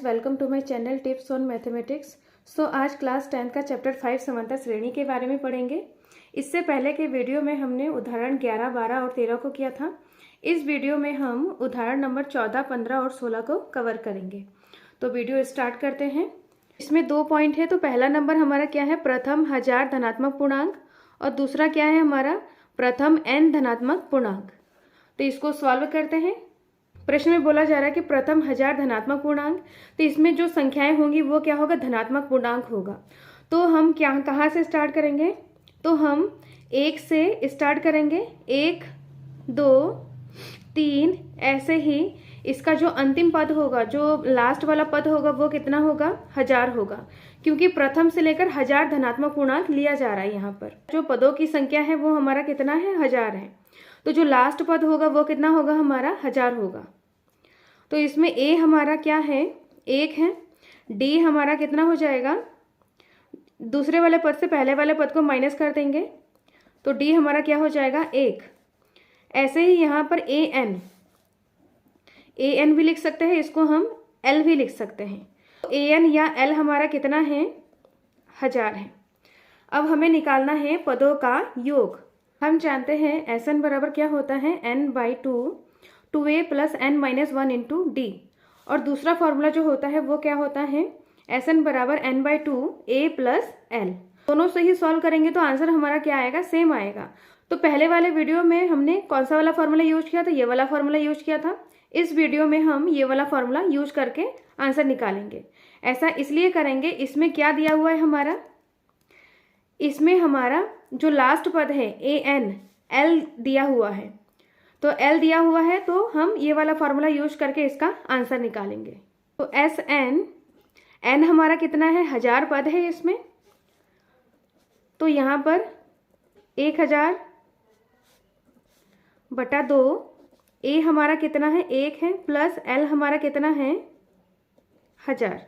Friends, welcome to my channel tips on mathematics. So आज class 10 का chapter 5 समांतर श्रेणी के बारे में पढ़ेंगे। इससे पहले के वीडियो में हमने उदाहरण 11, 12 और 13 को किया था। इस वीडियो में हम उदाहरण नंबर 14, 15 और 16 को कवर करेंगे। तो वीडियो स्टार्ट करते हैं। इसमें 2 पॉइंट है। तो पहला नंबर हमारा क्या है, प्रथम 1000 धनात्मक पूर्णांक, और दूसरा क्या है हमारा प्रथम n धनात्मक पूर्णांक। तो इसको सॉल्व करते हैं। प्रश्न में बोला जा रहा है कि प्रथम 1000 धनात्मक पूर्णांक, तो इसमें जो संख्याएं होंगी वो क्या होगा, धनात्मक पूर्णांक होगा। तो हम क्या कहाँ से स्टार्ट करेंगे, तो हम 1 से स्टार्ट करेंगे। 1, 2, 3, ऐसे ही इसका जो अंतिम पद होगा, जो लास्ट वाला पद होगा वो कितना होगा, 1000 होगा, क्योंकि प्रथम से लेकर 1000 धनात्मक पूर्णांक लिया जा रहा है। यहाँ पर जो पदों की संख्या है वो हमारा कितना है, 1000 है। तो जो लास्ट पद होगा वो कितना होगा, हमारा 1000 होगा। तो इसमें a हमारा क्या है, 1 है। d हमारा कितना हो जाएगा, दूसरे वाले पद से पहले वाले पद को माइनस कर देंगे, तो d हमारा क्या हो जाएगा, 1। ऐसे ही यहाँ पर an भी लिख सकते हैं, इसको हम l भी लिख सकते हैं। तो an या l हमारा कितना है, 1000 है। अब हमें निकालना है पदों का योग। हम जानते हैं Sn बराबर क्या होता है, n/2 2a plus n minus 1 into D. और दूसरा फॉर्मूला जो होता है वो क्या होता है, Sn बराबर n/2 a प्लस l। दोनों से ही सॉल्व करेंगे तो आंसर हमारा क्या आएगा, सेम आएगा। तो पहले वाले वीडियो में हमने कौन सा वाला फॉर्मूला यूज किया था, ये वाला फॉर्मूला यूज किया था। इस वीडियो में हम ये वाला फॉर्मूला यूज करके आंसर निकालेंगे। ऐसा इसलिए करेंगे, इसमें क्या दिया हुआ है हमारा, इसमें हमारा जो लास्ट पद है an, l दिया हुआ है। तो l दिया हुआ है, तो हम ये वाला फॉर्मूला यूज करके इसका आंसर निकालेंगे। तो n हमारा कितना है, 1000 पद है इसमें। तो यहाँ पर 1000 बटा 2, a हमारा कितना है, 1 है, प्लस l हमारा कितना है, 1000।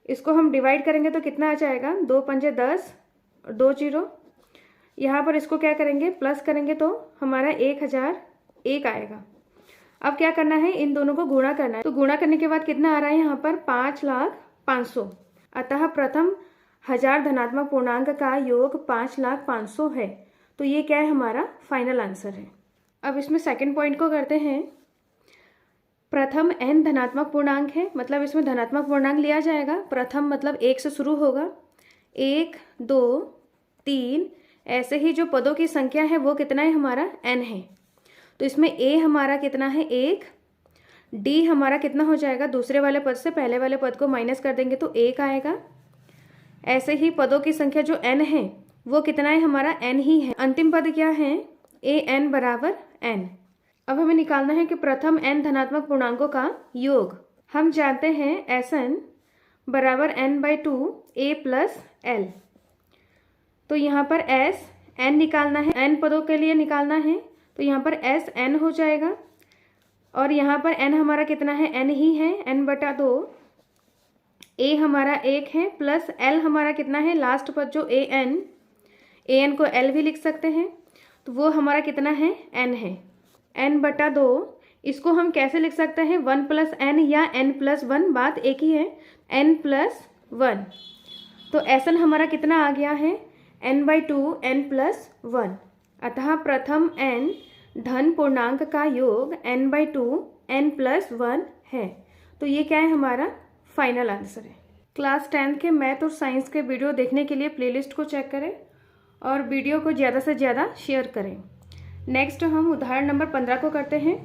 इसको हम डिवाइड करेंगे तो कितना आ जाएगा, 2 पंजे 10, 2 0। यहाँ पर इसको क्या करेंगे, प्लस करेंगे तो हमारा 1001 आएगा। अब क्या करना है, इन दोनों को गुणा करना है। तो गुणा करने के बाद कितना आ रहा है यहाँ पर, 5,05,000। अतः प्रथम 1000 धनात्मक पूर्णांक का योग 5,05,000 है। तो ये क्या है, हमारा फाइनल आंसर है। अब इसमें सेकंड पॉइंट को करते हैं। प्रथम n धनात्मक पूर्णांक है, मतलब इसमें धनात्मक पूर्णांक लिया जाएगा। प्रथम मतलब 1 से शुरू होगा, 1, 2, 3, ऐसे ही जो पदों की संख्या है वो कितना है, हमारा n है। तो इसमें a हमारा कितना है, 1। d हमारा कितना हो जाएगा, दूसरे वाले पद से पहले वाले पद को माइनस कर देंगे तो 1 आएगा। ऐसे ही पदों की संख्या जो n है वो कितना है, हमारा n ही है। अंतिम पद क्या है, an बराबर n। अब हमें निकालना है कि प्रथम n धनात्मक पूर्णांकों का योग। हम जानते हैं Sn बराबर n/2 a प्लस l। तो यहाँ पर n निकालना है, n पदों के लिए निकालना है, तो यहाँ पर Sn हो जाएगा। और यहाँ पर n हमारा कितना है, n ही है, n/2। a हमारा 1 है, प्लस l हमारा कितना है, लास्ट पद जो an को l भी लिख सकते हैं, तो वो हमारा कितना है, n है, n/2। इसको हम कैसे लिख सकते हैं, 1 प्लस n या n+1, बात एक ही है, n+1। तो Sn हमारा कितना आ गया है, n/2 n+1। अतः प्रथम n धन पूर्णांक का योग n/2 n+1 है। तो ये क्या है, हमारा फाइनल आंसर है। क्लास 10 के मैथ और साइंस के वीडियो देखने के लिए प्लेलिस्ट को चेक करें और वीडियो को ज़्यादा से ज़्यादा शेयर करें। नेक्स्ट हम उदाहरण नंबर 15 को करते हैं।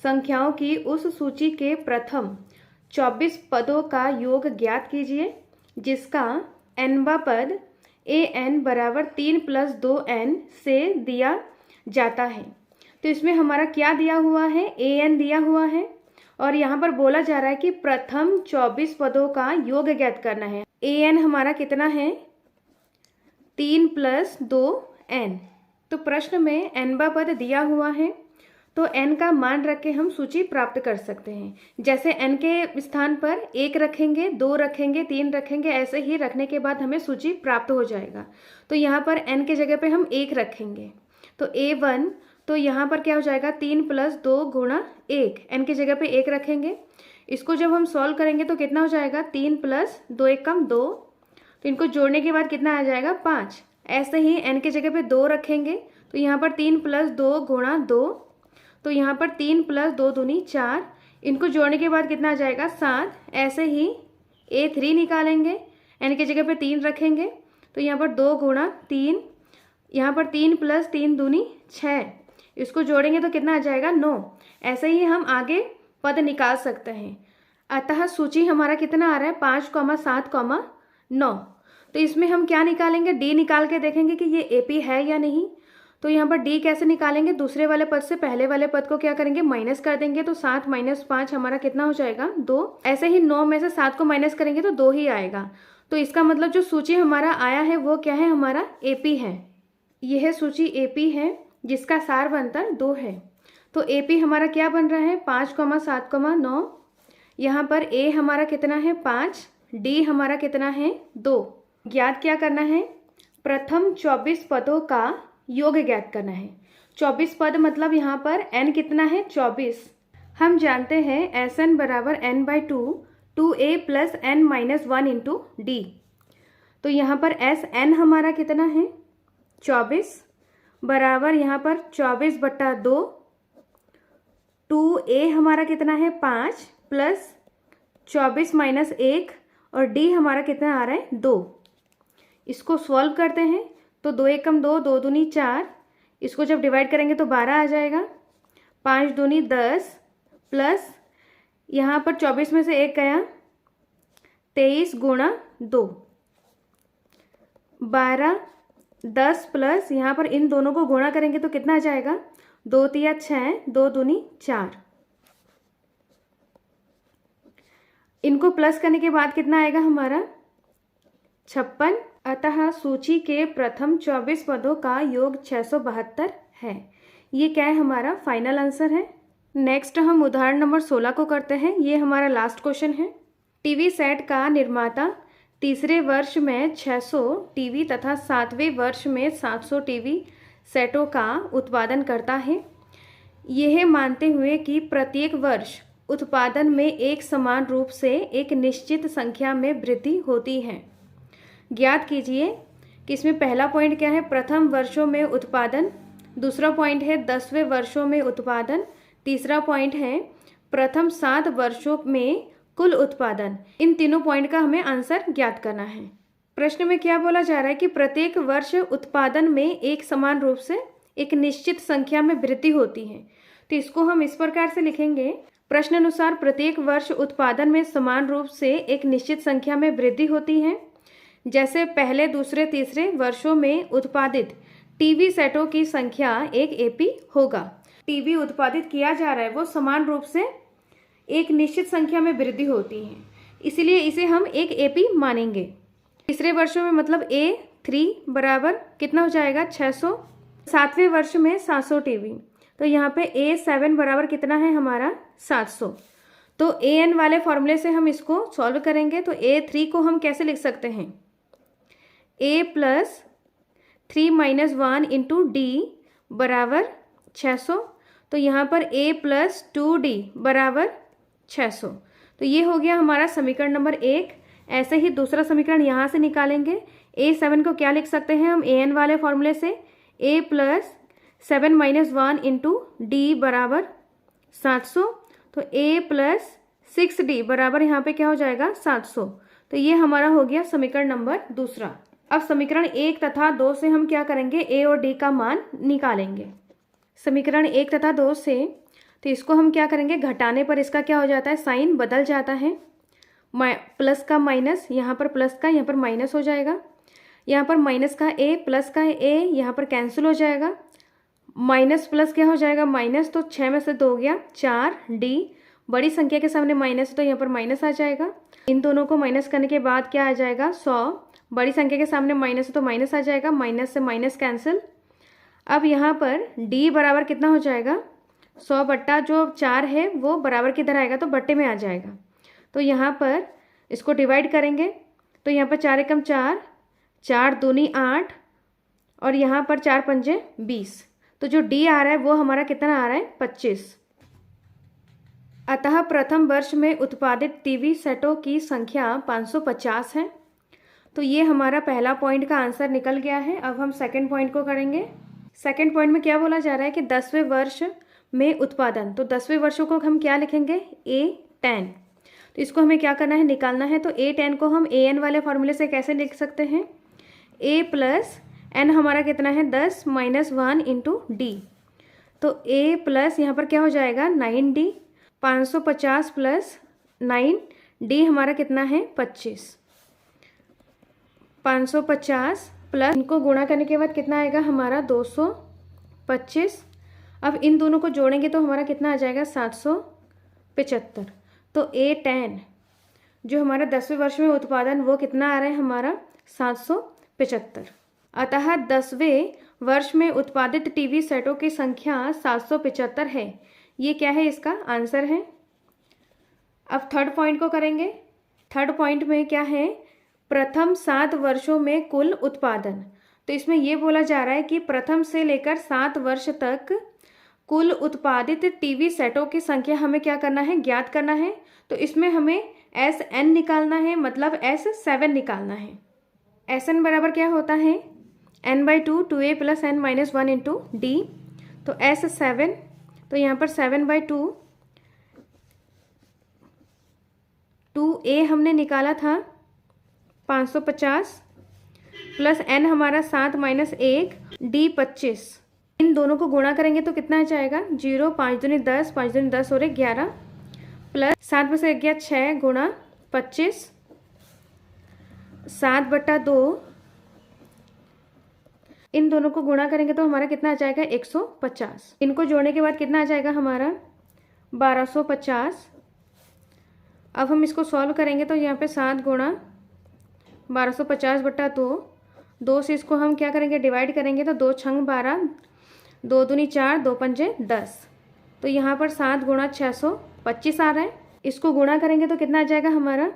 संख्याओं की उस सूची के प्रथम 24 पदों का योग ज्ञात कीजिए जिसका nवां पद an बराबर 3 + 2n से दिया जाता है। तो इसमें हमारा क्या दिया हुआ है, an दिया हुआ है, और यहाँ पर बोला जा रहा है कि प्रथम 24 पदों का योग ज्ञात करना है। an हमारा कितना है, 3 + 2n। तो प्रश्न में nवां पद दिया हुआ है, तो n का मान रख के हम सूची प्राप्त कर सकते हैं। जैसे n के स्थान पर 1 रखेंगे, 2 रखेंगे, 3 रखेंगे, ऐसे ही रखने के बाद हमें सूची प्राप्त हो जाएगा। तो यहाँ पर n के जगह पे हम 1 रखेंगे, तो a1, तो यहाँ पर क्या हो जाएगा, 3 + 2 × 1, n की जगह पे 1 रखेंगे। इसको जब हम सॉल्व करेंगे तो कितना हो जाएगा, 3 प्लस 2 1 कम 2, तो इनको जोड़ने के बाद कितना आ जाएगा 5। ऐसे ही n के जगह पे 2 रखेंगे तो यहाँ पर 3 प्लस 2 गुणा 2, तो यहाँ पर 3 प्लस 2 दूनी 4, इनको जोड़ने के बाद कितना आ जाएगा 7। ऐसे ही a3 निकालेंगे, n के जगह पे 3 रखेंगे तो यहाँ पर 2 गुणा 3, यहाँ पर 3 प्लस 3 दूनी 6, इसको जोड़ेंगे तो कितना आ जाएगा 9। ऐसे ही हम आगे पद निकाल सकते हैं। अतः सूची हमारा कितना आ रहा है 5, 7, 9। तो इसमें हम क्या निकालेंगे, डी निकाल के देखेंगे कि ये एपी है या नहीं। तो यहाँ पर डी कैसे निकालेंगे, दूसरे वाले पद से पहले वाले पद को क्या करेंगे, माइनस कर देंगे। तो 7 - 5 हमारा कितना हो जाएगा 2। ऐसे ही 9 में से 7 को माइनस करेंगे तो 2 ही आएगा। तो इसका मतलब जो सूची हमारा आया है वो क्या है, हमारा एपी है। यह सूची एपी है जिसका सार बनतर 2 है। तो एपी हमारा क्या बन रहा है 5, 7, 9। यहाँ पर ए हमारा कितना है 5, डी हमारा कितना है 2। ज्ञात क्या करना है, प्रथम 24 पदों का योग ज्ञात करना है। 24 पद मतलब यहाँ पर n कितना है 24। हम जानते हैं Sn बराबर n/2 2a plus n - 1 into D. तो यहाँ पर Sn हमारा कितना है 24 बराबर यहाँ पर 24/2, 2a हमारा कितना है 5 प्लस 24 - 1 और d हमारा कितना आ रहा है 2। इसको सॉल्व करते हैं तो 2 1 कम 2, 2 दूनी 4, इसको जब डिवाइड करेंगे तो 12 आ जाएगा। 5 दूनी 10 प्लस यहाँ पर 24 में से 1 गया 23 गुणा 2, 12 10 प्लस यहाँ पर इन दोनों को गुणा करेंगे तो कितना आ जाएगा 2 3 6, 2 दूनी 4। इनको प्लस करने के बाद कितना आएगा हमारा 56। अतः सूची के प्रथम 24 पदों का योग 672 है। ये क्या है, हमारा फाइनल आंसर है। नेक्स्ट हम उदाहरण नंबर 16 को करते हैं। ये हमारा लास्ट क्वेश्चन है। टीवी सेट का निर्माता तीसरे वर्ष में 600 टीवी तथा 7वें वर्ष में 700 टीवी सेटों का उत्पादन करता है, यह मानते हुए कि प्रत्येक वर्ष उत्पादन में एक समान रूप से एक निश्चित संख्या में वृद्धि होती है। ज्ञात कीजिए कि इसमें पहला पॉइंट क्या है, प्रथम वर्षों में उत्पादन, दूसरा पॉइंट है 10वें वर्षों में उत्पादन, तीसरा पॉइंट है प्रथम 7 वर्षों में कुल उत्पादन। इन तीनों पॉइंट का हमें आंसर ज्ञात करना है। प्रश्न में क्या बोला जा रहा है कि प्रत्येक वर्ष उत्पादन में एक समान रूप से एक निश्चित संख्या में वृद्धि होती है। तो इसको हम इस प्रकार से लिखेंगे, प्रश्न अनुसार प्रत्येक वर्ष उत्पादन में समान रूप से एक निश्चित संख्या में वृद्धि होती है। जैसे पहले, दूसरे, तीसरे वर्षों में उत्पादित टीवी सेटों की संख्या एक एपी होगा। टीवी उत्पादित किया जा रहा है वो समान रूप से एक निश्चित संख्या में वृद्धि होती है, इसलिए इसे हम एक एपी मानेंगे। तीसरे वर्षों में मतलब A3 बराबर कितना हो जाएगा 600, 7वें वर्ष में 700 टीवी, तो यहाँ पे A7 बराबर कितना है हमारा 700। तो AN वाले फॉर्मूले से हम इसको सॉल्व करेंगे। तो A3 को हम कैसे लिख सकते हैं, A प्लस 3 - 1 इंटू D बराबर 600। तो यहाँ पर A प्लस 2D बराबर 600। तो ये हो गया हमारा समीकरण नंबर 1। ऐसे ही दूसरा समीकरण यहाँ से निकालेंगे। A7 को क्या लिख सकते हैं हम AN वाले फॉर्मूले से, A प्लस 7 - 1 इंटू D बराबर 700। तो A प्लस 6D बराबर यहाँ पे क्या हो जाएगा 700। तो ये हमारा हो गया समीकरण नंबर दूसरा। अब समीकरण 1 तथा 2 से हम क्या करेंगे, A और D का मान निकालेंगे। समीकरण 1 तथा 2 से तो इसको हम क्या करेंगे, घटाने पर इसका क्या हो जाता है, साइन बदल जाता है। प्लस का माइनस, यहाँ पर प्लस का यहाँ पर माइनस हो जाएगा। यहाँ पर माइनस का A प्लस का A यहाँ पर कैंसिल हो जाएगा। माइनस प्लस क्या हो जाएगा माइनस, तो 6 में से 2 गया 4, D बड़ी संख्या के सामने माइनस तो यहाँ पर माइनस आ जाएगा। इन दोनों को माइनस करने के बाद क्या आ जाएगा 100, बड़ी संख्या के सामने माइनस है तो माइनस आ जाएगा, माइनस से माइनस कैंसिल। अब यहाँ पर D बराबर कितना हो जाएगा 100 बट्टा जो 4 है वो बराबर किधर आएगा, तो बट्टे में आ जाएगा। तो यहाँ पर इसको डिवाइड करेंगे तो यहाँ पर 4 एकम 4, 4 दूनी 8 और यहाँ पर 4 पंजे 20। तो जो D आ रहा है वो हमारा कितना आ रहा है 25। अतः प्रथम वर्ष में उत्पादित टीवी सेटों की संख्या 550 है। तो ये हमारा पहला पॉइंट का आंसर निकल गया है। अब हम सेकंड पॉइंट को करेंगे। सेकंड पॉइंट में क्या बोला जा रहा है कि 10वें वर्ष में उत्पादन, तो 10वें वर्षों को हम क्या लिखेंगे, A10। तो इसको हमें क्या करना है, निकालना है। तो A10 को हम AN वाले फॉर्मूले से कैसे लिख सकते हैं, A प्लस N हमारा कितना है 10 माइनस 1 इंटू D। तो A प्लस यहाँ पर क्या हो जाएगा 9D, 550 प्लस 9, D हमारा कितना है 25, 550 प्लस इनको गुणा करने के बाद कितना आएगा हमारा 225। अब इन दोनों को जोड़ेंगे तो हमारा कितना आ जाएगा 775। तो A10 जो हमारा 10वें वर्ष में उत्पादन वो कितना आ रहा है हमारा 775। अतः 10वें वर्ष में उत्पादित टीवी सेटों की संख्या 775 है। ये क्या है, इसका आंसर है। अब थर्ड पॉइंट को करेंगे। थर्ड पॉइंट में क्या है, प्रथम 7 वर्षों में कुल उत्पादन। तो इसमें ये बोला जा रहा है कि प्रथम से लेकर 7 वर्ष तक कुल उत्पादित टीवी सेटों की संख्या हमें क्या करना है, ज्ञात करना है। तो इसमें हमें SN निकालना है, मतलब S7 निकालना है। SN बराबर क्या होता है, N/2 2A plus N minus 1 into D। तो S7, तो यहाँ पर 7/2 2A हमने निकाला था 550 प्लस N हमारा 7 माइनस 1 D 25। इन दोनों को गुणा करेंगे तो कितना आ जाएगा 0, 5 दूनी 10, 5 दूनी 10 और 11 प्लस 7 में से 1 गया 6 गुणा 25, 7/2। इन दोनों को गुणा करेंगे तो हमारा कितना आ जाएगा 150। इनको जोड़ने के बाद कितना आ जाएगा हमारा 1250। अब हम इसको सॉल्व करेंगे तो यहाँ पे 7 गुणा 1250/2, 2 से इसको हम क्या करेंगे डिवाइड करेंगे तो 2 छंग 12, 2 दूनी 4, 2 पंजे 10। तो यहाँ पर 7 गुणा 625 आ रहा है। इसको गुणा करेंगे तो कितना आ जाएगा हमारा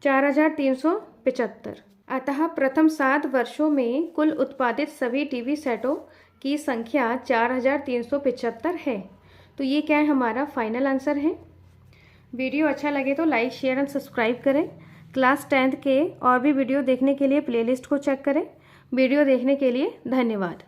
4375। अतः प्रथम 7 वर्षों में कुल उत्पादित सभी टीवी सेटों की संख्या 4375 है। तो ये क्या है, हमारा फाइनल आंसर है। वीडियो अच्छा लगे तो लाइक, शेयर एंड सब्सक्राइब करें। क्लास 10th के और भी वीडियो देखने के लिए प्लेलिस्ट को चेक करें। वीडियो देखने के लिए धन्यवाद।